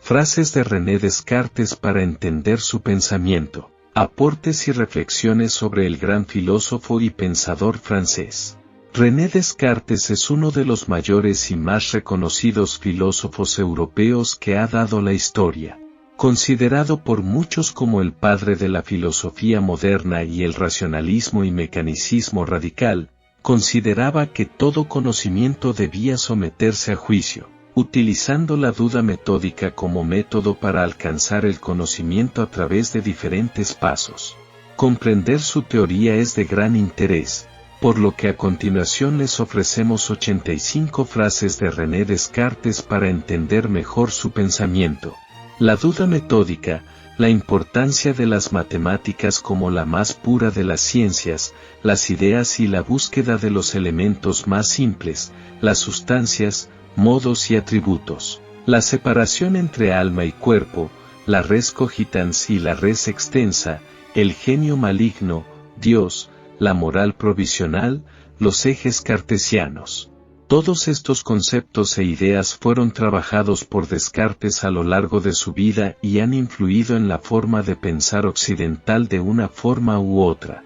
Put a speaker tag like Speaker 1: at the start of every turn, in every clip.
Speaker 1: Frases de René Descartes para entender su pensamiento. Aportes y reflexiones sobre el gran filósofo y pensador francés. René Descartes es uno de los mayores y más reconocidos filósofos europeos que ha dado la historia. Considerado por muchos como el padre de la filosofía moderna y el racionalismo y mecanicismo radical, consideraba que todo conocimiento debía someterse a juicio, utilizando la duda metódica como método para alcanzar el conocimiento a través de diferentes pasos. Comprender su teoría es de gran interés, por lo que a continuación les ofrecemos 85 frases de René Descartes para entender mejor su pensamiento. La duda metódica, la importancia de las matemáticas como la más pura de las ciencias, las ideas y la búsqueda de los elementos más simples, las sustancias, modos y atributos, la separación entre alma y cuerpo, la res cogitans y la res extensa, el genio maligno, Dios, la moral provisional, los ejes cartesianos. Todos estos conceptos e ideas fueron trabajados por Descartes a lo largo de su vida y han influido en la forma de pensar occidental de una forma u otra.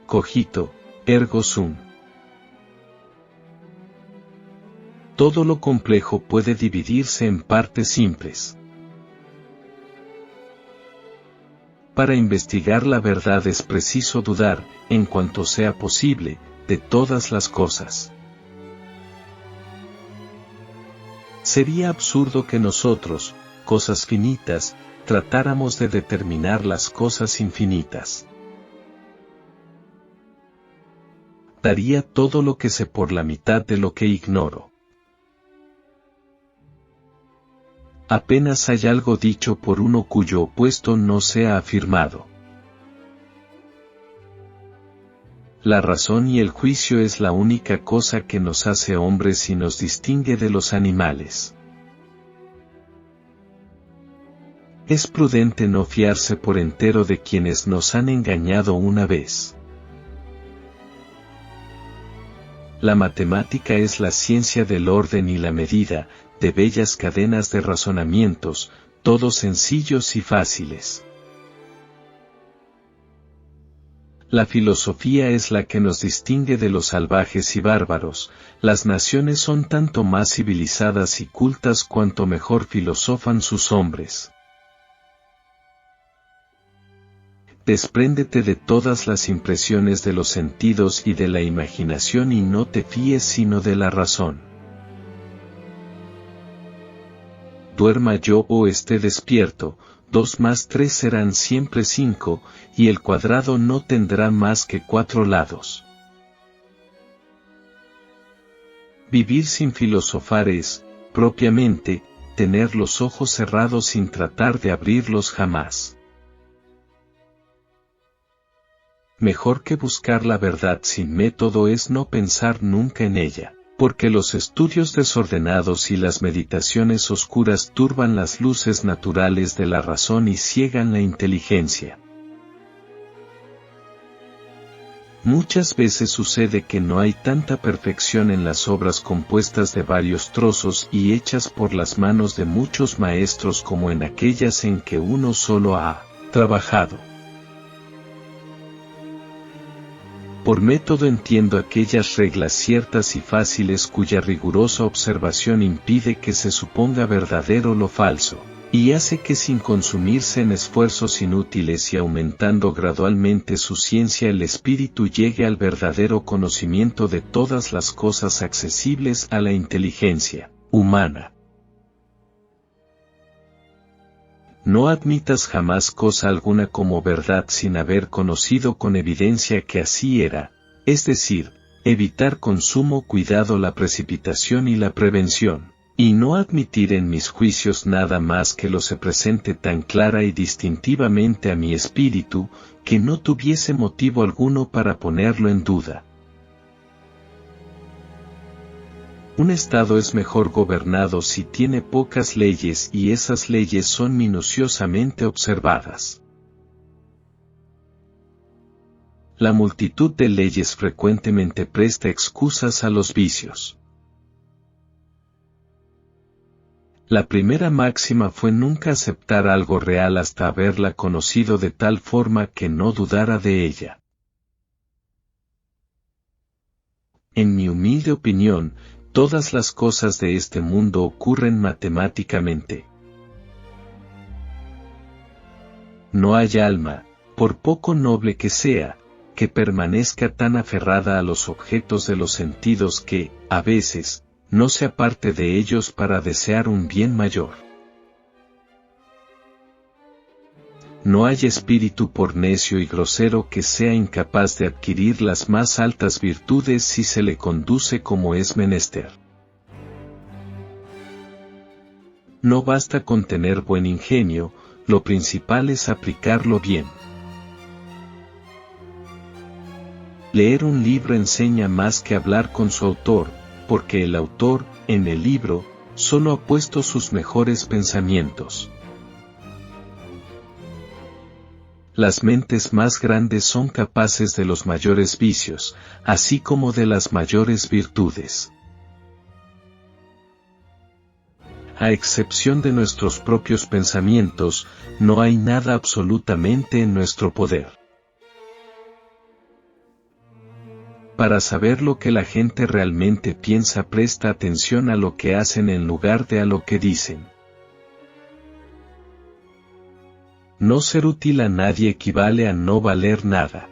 Speaker 1: Cogito, ergo sum. Todo lo complejo puede dividirse en partes simples. Para investigar la verdad es preciso dudar, en cuanto sea posible, de todas las cosas. Sería absurdo que nosotros, cosas finitas, tratáramos de determinar las cosas infinitas. Daría todo lo que sé por la mitad de lo que ignoro. Apenas hay algo dicho por uno cuyo opuesto no sea afirmado. La razón y el juicio es la única cosa que nos hace hombres y nos distingue de los animales. Es prudente no fiarse por entero de quienes nos han engañado una vez. La matemática es la ciencia del orden y la medida, de bellas cadenas de razonamientos, todos sencillos y fáciles. La filosofía es la que nos distingue de los salvajes y bárbaros. Las naciones son tanto más civilizadas y cultas cuanto mejor filosofan sus hombres. Despréndete de todas las impresiones de los sentidos y de la imaginación y no te fíes sino de la razón. Duerma yo o esté despierto, 2 más 3 serán siempre 5, y el cuadrado no tendrá más que 4 lados. Vivir sin filosofar es, propiamente, tener los ojos cerrados sin tratar de abrirlos jamás. Mejor que buscar la verdad sin método es no pensar nunca en ella. Porque los estudios desordenados y las meditaciones oscuras turban las luces naturales de la razón y ciegan la inteligencia. Muchas veces sucede que no hay tanta perfección en las obras compuestas de varios trozos y hechas por las manos de muchos maestros como en aquellas en que uno solo ha trabajado. Por método entiendo aquellas reglas ciertas y fáciles cuya rigurosa observación impide que se suponga verdadero lo falso, y hace que sin consumirse en esfuerzos inútiles y aumentando gradualmente su ciencia el espíritu llegue al verdadero conocimiento de todas las cosas accesibles a la inteligencia humana. No admitas jamás cosa alguna como verdad sin haber conocido con evidencia que así era, es decir, evitar con sumo cuidado la precipitación y la prevención, y no admitir en mis juicios nada más que lo se presente tan clara y distintivamente a mi espíritu, que no tuviese motivo alguno para ponerlo en duda. Un estado es mejor gobernado si tiene pocas leyes y esas leyes son minuciosamente observadas. La multitud de leyes frecuentemente presta excusas a los vicios. La primera máxima fue nunca aceptar algo real hasta haberla conocido de tal forma que no dudara de ella. En mi humilde opinión, todas las cosas de este mundo ocurren matemáticamente. No hay alma, por poco noble que sea, que permanezca tan aferrada a los objetos de los sentidos que, a veces, no se aparte de ellos para desear un bien mayor. No hay espíritu por necio y grosero que sea incapaz de adquirir las más altas virtudes si se le conduce como es menester. No basta con tener buen ingenio, lo principal es aplicarlo bien. Leer un libro enseña más que hablar con su autor, porque el autor, en el libro, solo ha puesto sus mejores pensamientos. Las mentes más grandes son capaces de los mayores vicios, así como de las mayores virtudes. A excepción de nuestros propios pensamientos, no hay nada absolutamente en nuestro poder. Para saber lo que la gente realmente piensa, presta atención a lo que hacen en lugar de a lo que dicen. No ser útil a nadie equivale a no valer nada.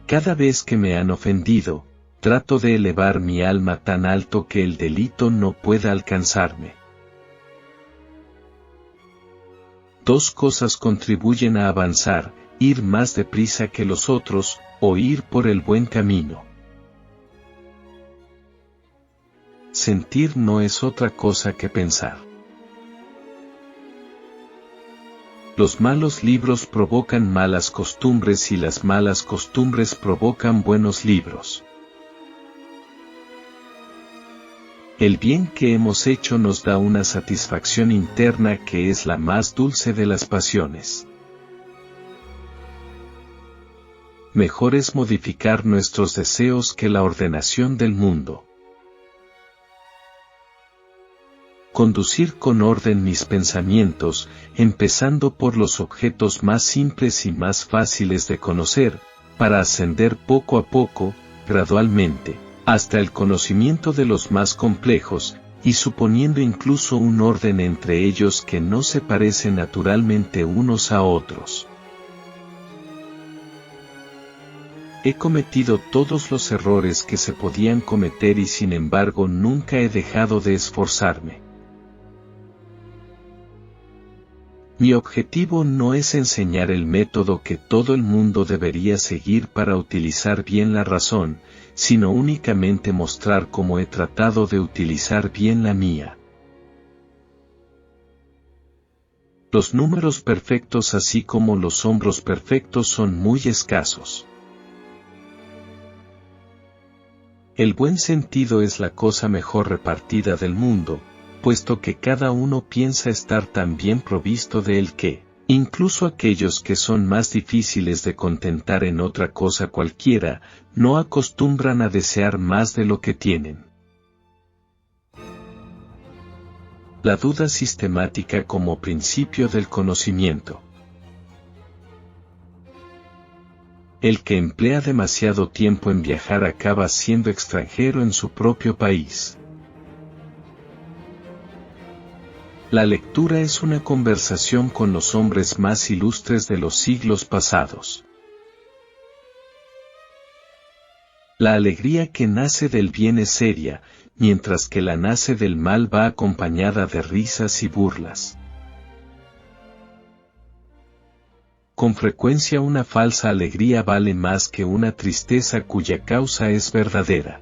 Speaker 1: Cada vez que me han ofendido, trato de elevar mi alma tan alto que el delito no pueda alcanzarme. Dos cosas contribuyen a avanzar: ir más deprisa que los otros, o ir por el buen camino. Sentir no es otra cosa que pensar. Los malos libros provocan malas costumbres y las malas costumbres provocan buenos libros. El bien que hemos hecho nos da una satisfacción interna que es la más dulce de las pasiones. Mejor es modificar nuestros deseos que la ordenación del mundo. Conducir con orden mis pensamientos, empezando por los objetos más simples y más fáciles de conocer, para ascender poco a poco, gradualmente, hasta el conocimiento de los más complejos, y suponiendo incluso un orden entre ellos que no se parece naturalmente unos a otros. He cometido todos los errores que se podían cometer y sin embargo nunca he dejado de esforzarme. Mi objetivo no es enseñar el método que todo el mundo debería seguir para utilizar bien la razón, sino únicamente mostrar cómo he tratado de utilizar bien la mía. Los números perfectos así como los hombros perfectos son muy escasos. El buen sentido es la cosa mejor repartida del mundo, puesto que cada uno piensa estar tan bien provisto de él que, incluso aquellos que son más difíciles de contentar en otra cosa cualquiera, no acostumbran a desear más de lo que tienen. La duda sistemática como principio del conocimiento. El que emplea demasiado tiempo en viajar acaba siendo extranjero en su propio país. La lectura es una conversación con los hombres más ilustres de los siglos pasados. La alegría que nace del bien es seria, mientras que la nace del mal va acompañada de risas y burlas. Con frecuencia una falsa alegría vale más que una tristeza cuya causa es verdadera.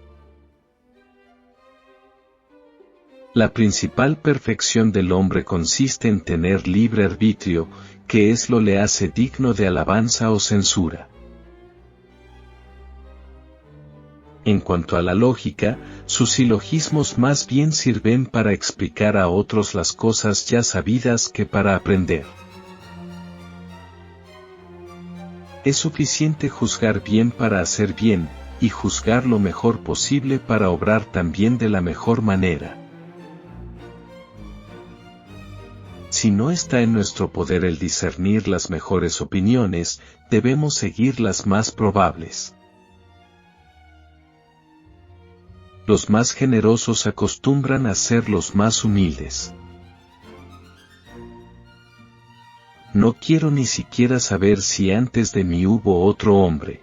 Speaker 1: La principal perfección del hombre consiste en tener libre arbitrio, que es lo le hace digno de alabanza o censura. En cuanto a la lógica, sus silogismos más bien sirven para explicar a otros las cosas ya sabidas que para aprender. Es suficiente juzgar bien para hacer bien, y juzgar lo mejor posible para obrar también de la mejor manera. Si no está en nuestro poder el discernir las mejores opiniones, debemos seguir las más probables. Los más generosos acostumbran a ser los más humildes. No quiero ni siquiera saber si antes de mí hubo otro hombre.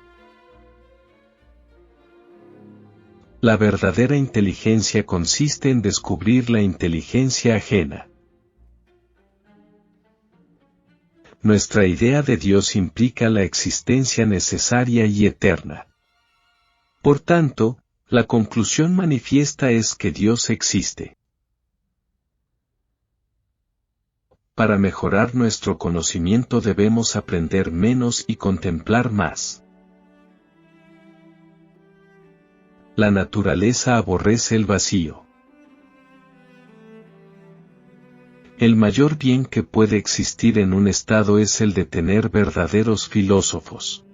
Speaker 1: La verdadera inteligencia consiste en descubrir la inteligencia ajena. Nuestra idea de Dios implica la existencia necesaria y eterna. Por tanto, la conclusión manifiesta es que Dios existe. Para mejorar nuestro conocimiento debemos aprender menos y contemplar más. La naturaleza aborrece el vacío. El mayor bien que puede existir en un estado es el de tener verdaderos filósofos.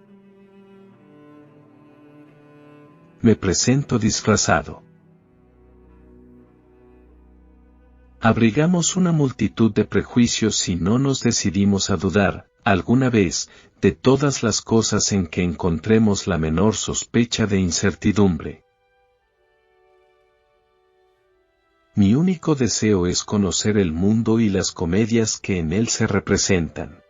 Speaker 1: Me presento disfrazado. Abrigamos una multitud de prejuicios si no nos decidimos a dudar, alguna vez, de todas las cosas en que encontremos la menor sospecha de incertidumbre. Mi único deseo es conocer el mundo y las comedias que en él se representan.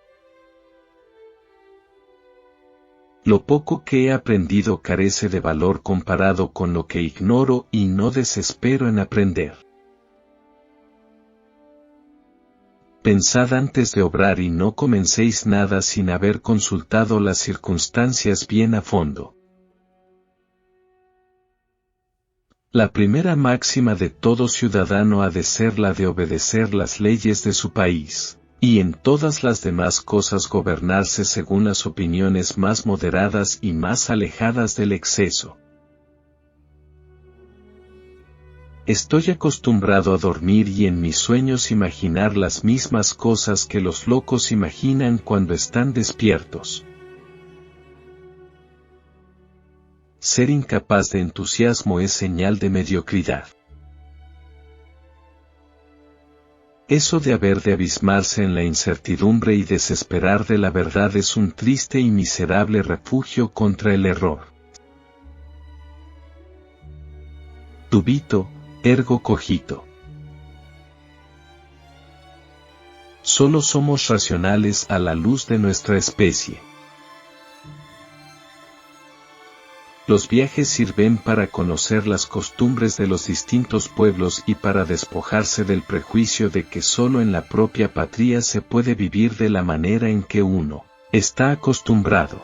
Speaker 1: Lo poco que he aprendido carece de valor comparado con lo que ignoro y no desespero en aprender. Pensad antes de obrar y no comencéis nada sin haber consultado las circunstancias bien a fondo. La primera máxima de todo ciudadano ha de ser la de obedecer las leyes de su país, y en todas las demás cosas gobernarse según las opiniones más moderadas y más alejadas del exceso. Estoy acostumbrado a dormir y en mis sueños imaginar las mismas cosas que los locos imaginan cuando están despiertos. Ser incapaz de entusiasmo es señal de mediocridad. Eso de haber de abismarse en la incertidumbre y desesperar de la verdad es un triste y miserable refugio contra el error. Dubito, ergo cogito. Solo somos racionales a la luz de nuestra especie. Los viajes sirven para conocer las costumbres de los distintos pueblos y para despojarse del prejuicio de que solo en la propia patria se puede vivir de la manera en que uno está acostumbrado.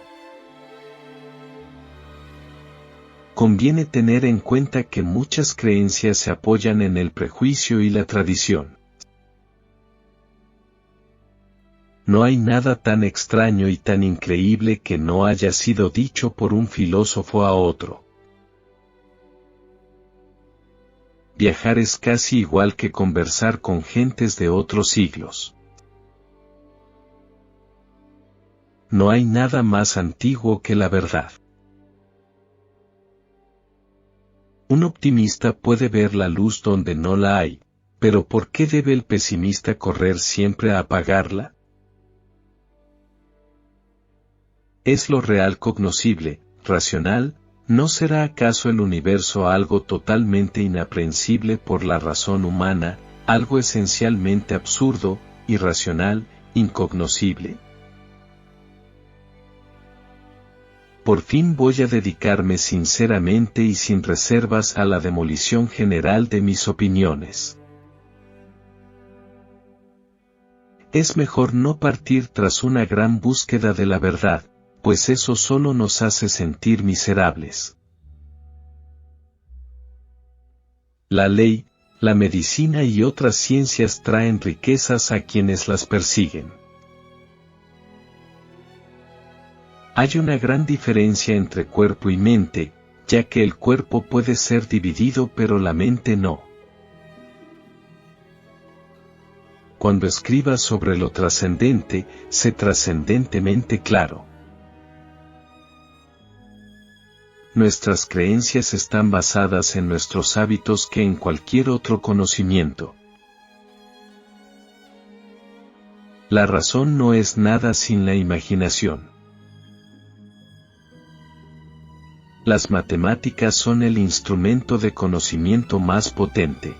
Speaker 1: Conviene tener en cuenta que muchas creencias se apoyan en el prejuicio y la tradición. No hay nada tan extraño y tan increíble que no haya sido dicho por un filósofo a otro. Viajar es casi igual que conversar con gentes de otros siglos. No hay nada más antiguo que la verdad. Un optimista puede ver la luz donde no la hay, pero ¿por qué debe el pesimista correr siempre a apagarla? ¿Es lo real cognoscible, racional? ¿No será acaso el universo algo totalmente inaprehensible por la razón humana, algo esencialmente absurdo, irracional, incognoscible? Por fin voy a dedicarme sinceramente y sin reservas a la demolición general de mis opiniones. Es mejor no partir tras una gran búsqueda de la verdad, pues eso solo nos hace sentir miserables. La ley, la medicina y otras ciencias traen riquezas a quienes las persiguen. Hay una gran diferencia entre cuerpo y mente, ya que el cuerpo puede ser dividido pero la mente no. Cuando escribas sobre lo trascendente, sé trascendentemente claro. nuestras creencias están basadas en nuestros hábitos que en cualquier otro conocimiento. La razón no es nada sin la imaginación. Las matemáticas son el instrumento de conocimiento más potente.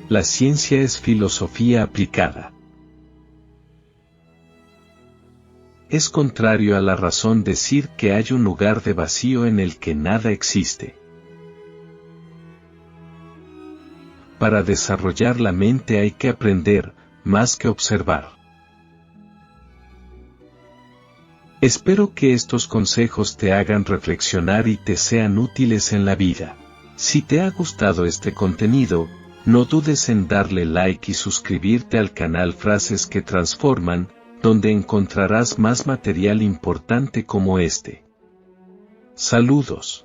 Speaker 1: La ciencia es filosofía aplicada. Es contrario a la razón decir que hay un lugar de vacío en el que nada existe. Para desarrollar la mente hay que aprender, más que observar. Espero que estos consejos te hagan reflexionar y te sean útiles en la vida. Si te ha gustado este contenido, no dudes en darle like y suscribirte al canal Frases que Transforman, donde encontrarás más material importante como este. Saludos.